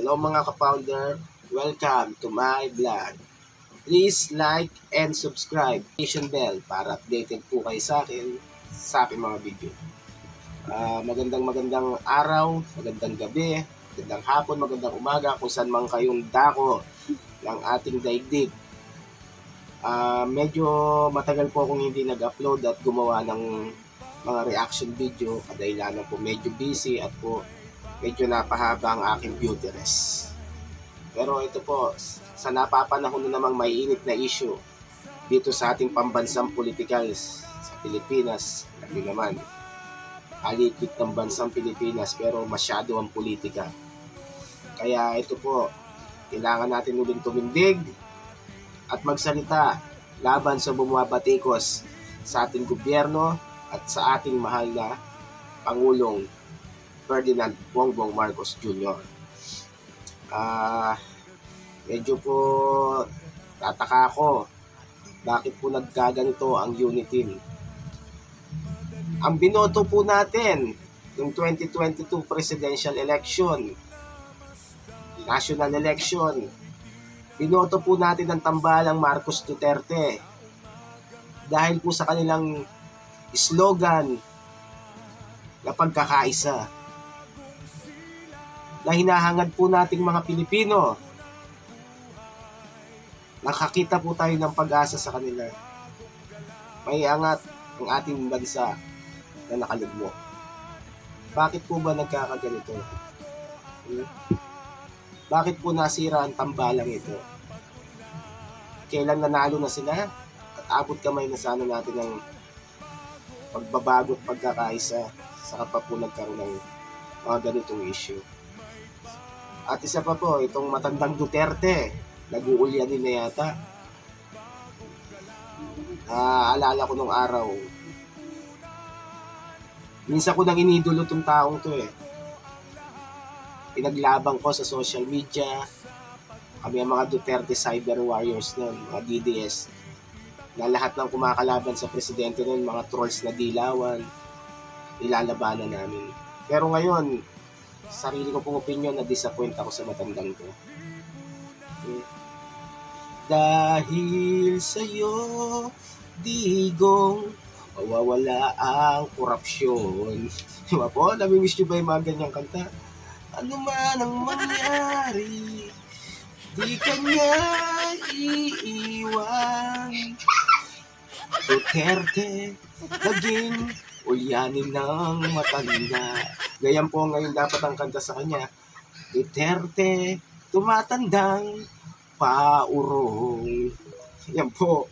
Hello mga ka-founder, welcome to my vlog. Please like and subscribe, notification bell para updated po kayo sa akin sa aking mga video. Magandang araw, magandang gabi, magandang hapon, magandang umaga kung saan man kayong dako ng ating daigdig. Medyo matagal po akong hindi nag-upload at gumawa ng mga reaction video, kadahilanan po medyo busy at po medyo napahaba ang aking beauty rest. Pero ito po, sa napapanahon na namang may init na issue dito sa ating pambansang politikal sa Pilipinas, hindi naman halipit ng bansang Pilipinas pero masyado ang politika. Kaya ito po, kailangan natin uling tumindig at magsalita laban sa bumabatikos sa ating gobyerno at sa ating mahal na Pangulong Ferdinand Bongbong Marcos Jr. Medyo po tataka ako bakit po nagkaganito ang Unitin. Ang binoto po natin yung 2022 presidential election, national election, binoto po natin ang tambalang Marcos Duterte dahil po sa kanilang slogan na pagkakaisa na hinahangad po nating mga Pilipino. Nakakita po tayo ng pag-asa sa kanila. May angat ang ating bansa na nakalugmok. Bakit po ba nagkakaganito? Bakit po nasira ang tambalang ito? Kailan nanalo na sila? At abot kamay na sana natin ng pagbabago at pagkakaisa saka pa po nagkaroon ng mga ganitong issue. At isa pa po, itong matandang Duterte, nag-uulyanin na yata. Alala ko nung araw, minsan ko nang inidolo itong taong to eh. Pinaglabang ko sa social media, kami ang mga Duterte cyber warriors nun, mga DDS, na lahat ng kumakalaban sa presidente nun, mga trolls na dilawan, ilalabanan namin. Pero ngayon, sarili ko pong opinion na disappoint ako sa matandang to. Dahil sa'yo, digong, mawawala ang korupsyon. Diba po? Namimiss nyo ba yung mga ganyang kanta? Ano man ang mangyari, di kanya iiwan. Duterte, naging ulyanin ng matanda. Ganyan po ngayon dapat ang kanta sa kanya. Duterte, tumatandang paurong. Yan po.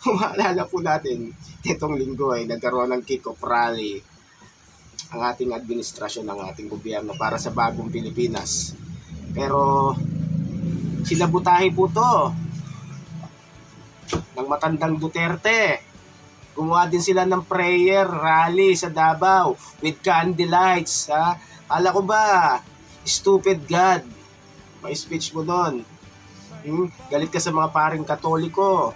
Maalala po natin, itong linggo ay nagkaroon ng kick-off rally ang ating administrasyon ng ating gobyerno para sa bagong Pilipinas. Pero sinabutahe po to ng matandang Duterte. Gumawa din sila ng prayer rally sa Davao with candlelights. Kala ko ba, stupid God? May speech mo doon. Galit ka sa mga paring Katoliko.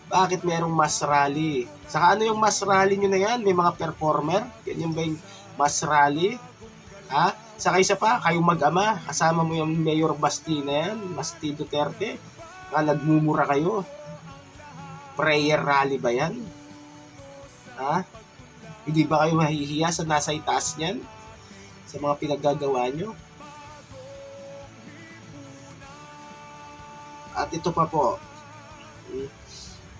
Bakit merong mass rally? Saka ano yung mass rally nyo na yan? May mga performer? Ganyan ba yung mass rally? Saka isa pa, kayong mag-ama, kasama mo yung Mayor Basti na yan, Basti Duterte. Nagmumura kayo. Prayer rally ba yan? Hindi ba kayo mahihiya sa nasa itaas niyan? Sa mga pinaggagawa nyo? At ito pa po,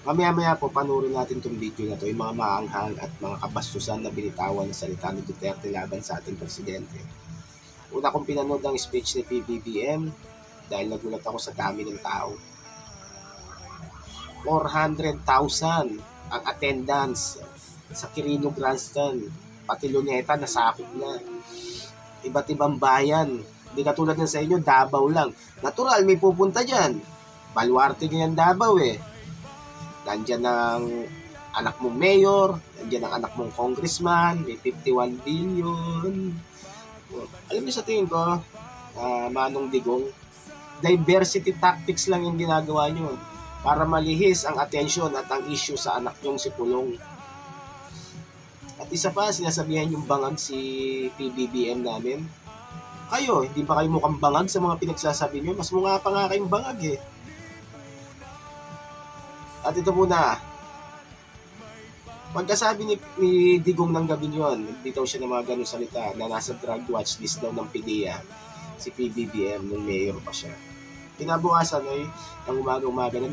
mamaya po panurin natin itong video na to, yung mga maanghang at mga kabastusan na binitawan na salita ni Duterte laban sa ating presidente. Una kong pinanood ang speech ni PBBM dahil nagulat ako sa dami ng tao. 400,000 ang attendance sa Quirino Grandstand. Pati Luneta nasakop na. Iba't ibang bayan. Hindi katulad ng sa inyo, Davao lang. Natural, may pupunta dyan. Baluarte ganyan Davao eh. Nandyan ang anak mong mayor, nandyan ang anak mong congressman, may 51 billion. Alam niyo sa tingin ko, Manong Digong, diversity tactics lang yung ginagawa nyo para malihis ang atensyon at ang issue sa anak nyong si Pulong. At isa pa, sinasabihan yung bangag si PBBM namin Kayo, hindi ba kayo mukhang bangag sa mga pinagsasabi nyo? Mas mukha pa nga kayong bangag eh. At ito muna, pagkasabi ni Digong ng gabi yun, nagbitaw siya ng mga ganun salita na nasa drug watch list daw ng PDEA, si PBBM, nung mayor pa siya. Kinabukasan ay ng umaga-umaga,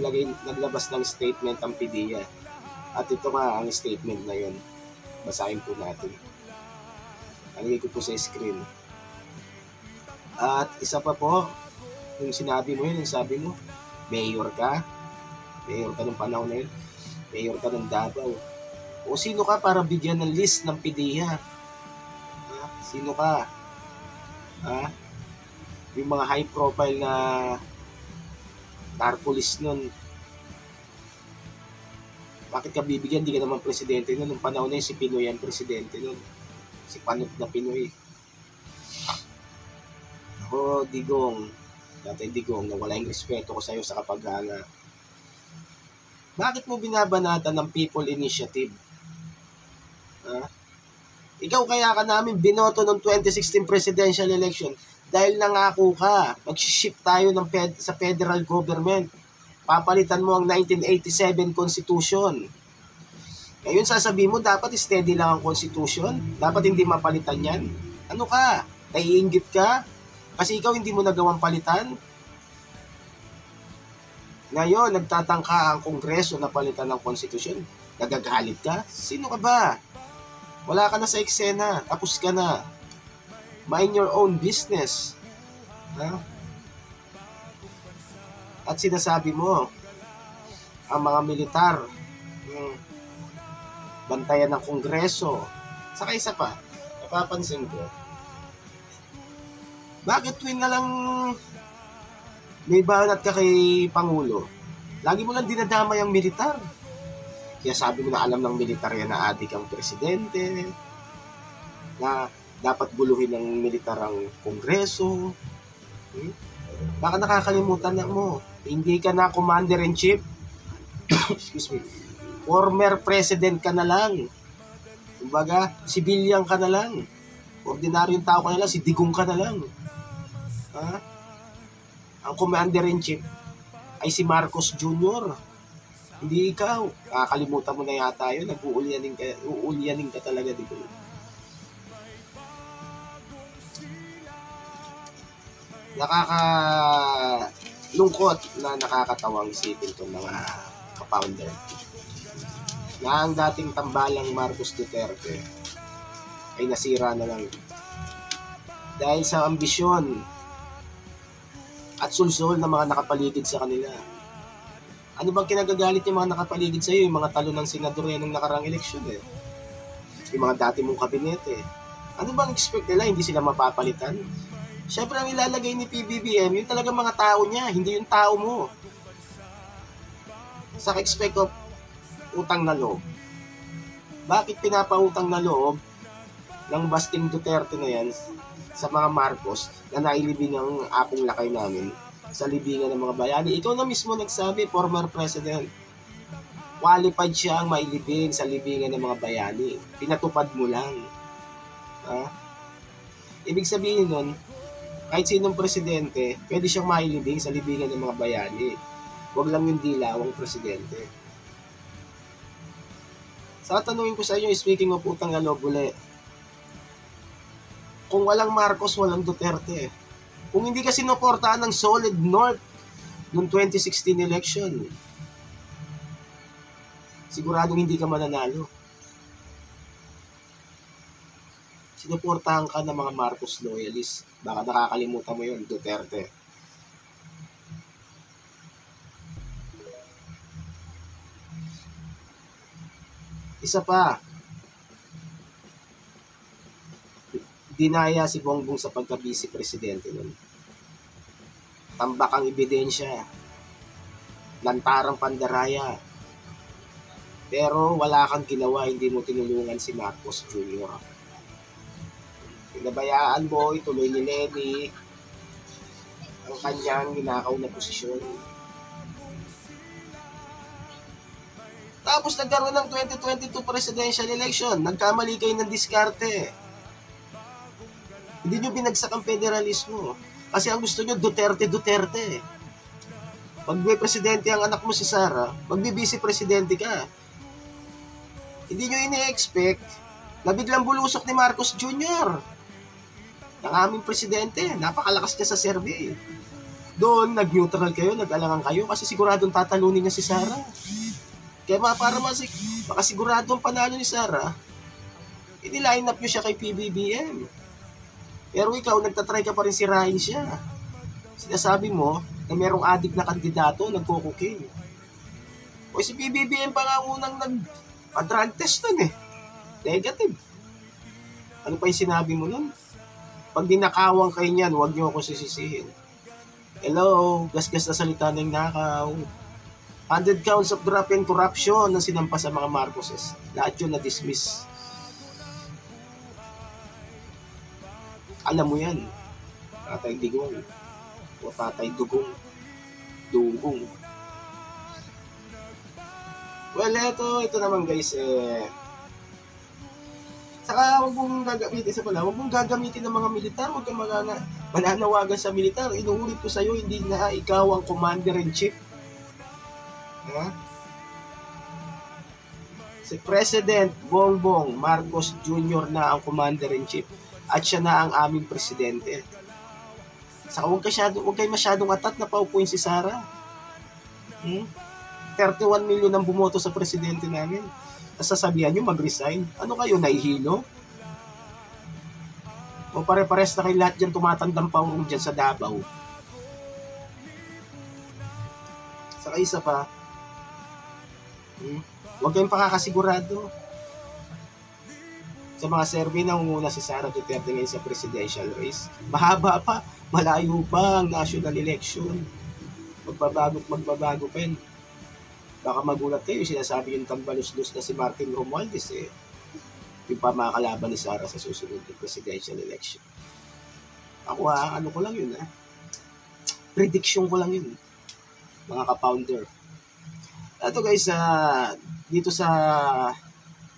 naglabas ng statement ang PDEA. At ito nga ang statement na yun. Basahin po natin. Nalagay ko po sa screen. At isa pa po, yung sinabi mo yun, yung sabi mo, mayor ka ng panahon na yun, mayor ka ng Davao. O sino ka para bigyan ng list ng PDEA? Sino ka? Yung mga high profile na narcolis nun, bakit ka bibigyan? Di ka naman presidente nun. Nung panahon na yun, si Pinoy ang presidente nun. Si Panot na Pinoy. Ako, Digong, Tatay Digong, na wala yung respeto ko sa'yo sa kapag-hanga. Bakit mo binabanatan ng People Initiative? Ikaw kaya ka namin binoto ng 2016 presidential election dahil nangako ka, mag-shift tayo sa federal government. Papalitan mo ang 1987 Constitution. Ngayon sasabihin mo, dapat steady lang ang Constitution? Dapat hindi mapalitan yan? Ano ka? Naiinggit ka? Kasi ikaw hindi mo nagawang palitan? Ngayon, nagtatangka ang Kongreso na palitan ng Constitution. Nagagalit ka? Sino ka ba? Wala ka na sa eksena. Tapos ka na. Mind your own business. At sinasabi mo, ang mga militar, bantayan ng Kongreso. Saka isa pa, napapansin ko, bakit tuwing na lang may banat ka kay Pangulo, lagi mo lang dinadamay ang militar? Kaya sabi mo na alam ng militar yan na adik ang presidente, na dapat guluhin ng militar ang Kongreso. Baka nakakalimutan na mo, hindi ka na commander-in-chief. Excuse me. Former president ka na lang. Kumbaga, civilian ka na lang. Ordinaryong tao ka na lang, si Digong ka na lang. Ang commander-in-chief ay si Marcos Jr. Hindi ikaw. Kakalimutan mo na yata yun. Uulianin ka talaga, Digong. Nakakalungkot na nakakatawang isipin itong mga ka-founder na ang dating tambalang Marcos Duterte ay nasira na lang dahil sa ambisyon at sulsol ng mga nakapaligid sa kanila. Ano bang kinagagalit yung mga nakapaligid sa iyo? Yung mga talo ng senador yan ng nakarang eleksyon eh. Yung mga dati mong kabinete. Ano bang expect nila? Hindi sila mapapalitan? Siyempre ang ilalagay ni PBBM, yung talaga mga tao niya, hindi yung tao mo. Sa expect of utang na loob. Bakit pinapautang na loob ng Basting Duterte na yan sa mga Marcos na nailibing ang apong lakay namin sa libingan ng mga bayani? Ikaw na mismo nagsabi, former president, qualified siya ang mailibing sa libingan ng mga bayani. Pinatupad mo lang. Ibig sabihin nun, kahit sinong presidente, pwede siyang mailibing sa libingan ng mga bayani. Huwag lang yung dilawang presidente. Sa tanungin ko sa inyo, speaking of utang na loob uli, kung walang Marcos, walang Duterte. Kung hindi ka sinuportahan ng Solid North noong 2016 election, siguradong hindi ka mananalo. Sinuportahan ka ng mga Marcos loyalists. Baka nakakalimutan mo yun, Duterte. Isa pa, dinaya si Bongbong sa pagka-vice presidente nun. Tambak ang ebidensya, lantarang pandaraya, pero wala kang ginawa, hindi mo tinulungan si Marcos Jr. Pinabayaan mo, ituloy ni Lenny ang kanyang ginakaw na posisyon. Tapos nagkaroon ng 2022 presidential election, nagkamali kayo ng diskarte. Hindi nyo binagsak ang federalismo. Kasi ang gusto nyo, Duterte. Pag may presidente ang anak mo si Sara, magbi-vice presidente ka. Hindi nyo ini-expect na biglang bulusok ni Marcos Jr. ng aming presidente. Napakalakas niya sa survey. Doon, nag-neutral kayo, nag-alangan kayo kasi siguradong tatalunin niya si Sara. Kaya para makasiguradong panalo ni Sara, iniline up nyo siya kay PBBM. Pero ikaw, nagtatry ka pa rin sirain siya. Sinasabi mo na merong adik na kandidato, nagkukuking. O si PBBM pa nga unang nag-drug test nun eh. Negative. Ano pa yung sinabi mo nun? Pag dinakawang kayo niyan, huwag niyo ako sisisihin. Hello, gasgas na salita ng nakaw. 100 counts of graft and corruption na sinampa sa mga Marcoses. Lahat yun na-dismiss. Alam mo yan. Tatay Digong. O Tatay Dugong. Well, ito naman guys, saka huwag mong gagamitin ng mga militar, huwag kang mananawagan sa militar. Inuulit ko sa'yo, hindi na ikaw ang commander-in-chief. Si President Bongbong Marcos Jr. na ang commander-in-chief at siya na ang aming presidente. Saka huwag kayo masyadong atat na paupuin si Sara. 31 million ang bumoto sa presidente namin. Sasabihan nyo mag-resign. Ano kayo, nahihilo? O pare-pares na kayo lahat dyan tumatandang paurong dyan sa Davao. Saka isa pa, huwag kayong pakakasigurado. Sa mga survey na umuna si Sara Duterte ngayon sa presidential race, mahaba pa, malayo pa ang national election. Magbabago pa yun. Baka magulat kayo, sinasabi yung tambalos-los na si Martin Romualdez yung pamakalaban ni Sara sa susunod na presidential election. Ako ano ko lang yun prediction ko lang yun, mga ka-founder. Ito guys, dito sa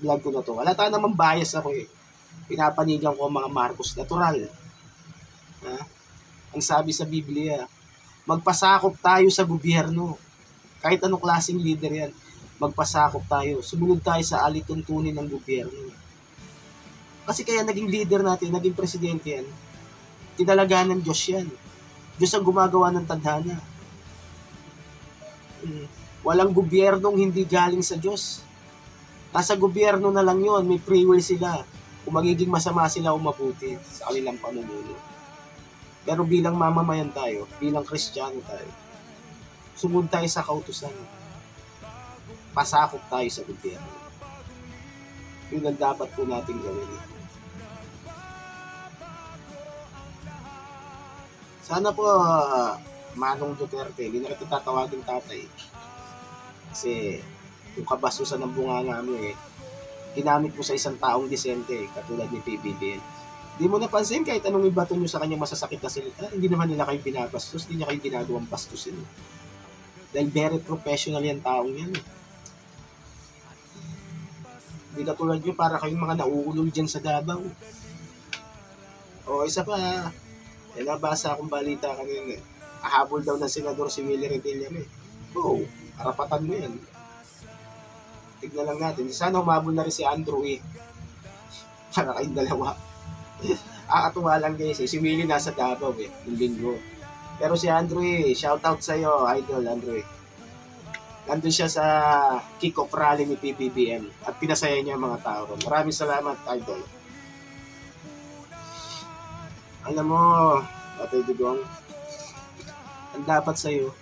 vlog ko na to, halata naman bias ako pinapanigan ko ang mga Marcos natural. Ang sabi sa Biblia, magpasakop tayo sa gobyerno. Kahit anong klaseng leader yan, magpasakop tayo. Sumunod tayo sa alituntunin ng gobyerno. Kasi kaya naging leader natin, naging presidente yan, tinalaga ng Diyos yan. Diyos ang gumagawa ng tadhana. Walang gobyernong hindi galing sa Diyos. Nasa gobyerno na lang yon, may free will sila. Kung magiging masama sila o mabuti sa kanilang pamumuno. Pero bilang mamamayan tayo, bilang Kristiyano tayo, sumunod tayo sa kautusan. Pasakop tayo sa gobyerno. Yun ang dapat po natin gawin. Sana po, Manong Duterte, hindi na kita tatawagin tatay. Kasi yung kabastusan ng bunganga mo ginamit mo sa isang taong disente, katulad ni PBBM. Hindi mo napansin kahit anong ibato nyo sa kanyang masasakit na salita, hindi naman nila kayo binabastos, hindi niya kayo ginagawang bastusin. Dahil very professional yan taong yan. Hindi katulad nyo, para kayong mga nauulol dyan sa Davao. O isa pa, nabasa akong balita kanina. Ahabol daw ng senador si Willie Revilla. Karapatan mo yan. Tignan lang natin. Sana humabol na rin si Andrew para kayong dalawa. Akatuwa lang guys si Willie nasa Davao yung linggo. Pero si Andrew shoutout sa'yo, idol Andrew. Nandun siya sa kick-off rally ni PBBM at pinasaya niya ang mga tao. Maraming salamat, idol. Alam mo, Tatay Digong, ang dapat sa'yo,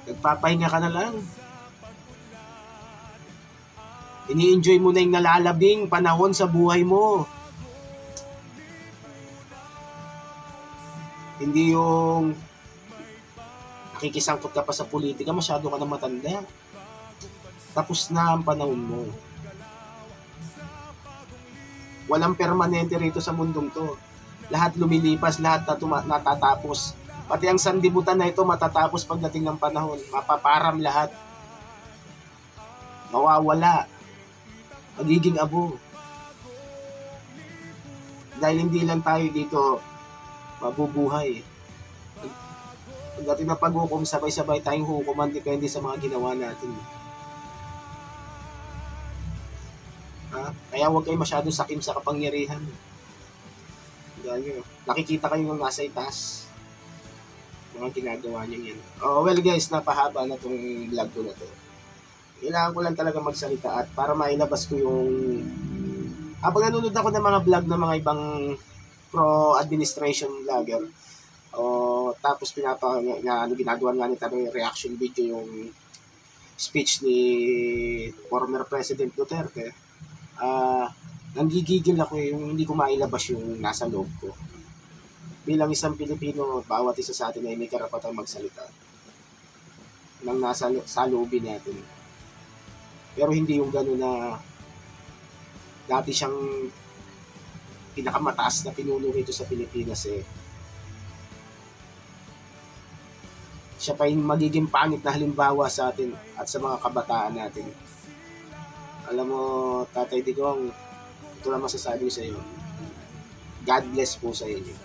nagpapahinga ka na lang. Ini-enjoy mo na yung nalalabing panahon sa buhay mo. Hindi yung nakikisangkot ka pa sa politika, masyado ka na matanda. Tapos na ang panahon mo. Walang permanente rito sa mundong to. Lahat lumilipas, lahat natatapos. Pati ang sandibutan na ito matatapos pagdating ng panahon. Mapaparam lahat. Mawawala. Magiging abo. Dahil hindi lang tayo dito mabubuhay. Pagdating na pag-hukom, sabay-sabay tayong hukuman, depende sa mga ginawa natin. Kaya huwag kayo masyadong sakim sa kapangyarihan. Ganyan. Nakikita kayo ng nasa itaas. Mga ginagawa niyo yan. Well guys, napahaba na tong vlog ko na to. Kailangan ko lang talaga magsalita at para mailabas ko yung... Habang nanonood ako ng mga vlog ng mga ibang pro-administration vlogger, tapos ginagawa nga nito ng reaction video yung speech ni former President Duterte, nanggigigil ako yung hindi ko mailabas yung nasa loob ko. Bilang isang Pilipino, bawat isa sa atin ay may karapatang magsalita ng nasa loobin natin. Pero hindi yung gano'n na dati siyang pinakamataas na pinuno rito sa Pilipinas siya pa yung magiging pangit na halimbawa sa atin at sa mga kabataan natin. Alam mo, Tatay Digong, ito lang masasabi ko sa iyo. God bless po sa inyo.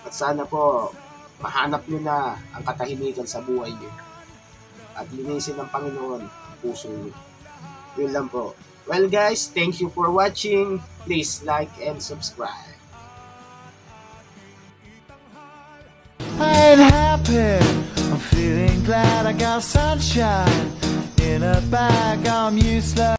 At sana po, mahanap nyo na ang katahimikan sa buhay nyo. At linisin ng Panginoon ang puso nyo. Yun lang po. Well guys, thank you for watching. Please like and subscribe. I ain't happy, I'm feeling glad I got sunshine in a bag, I'm useless.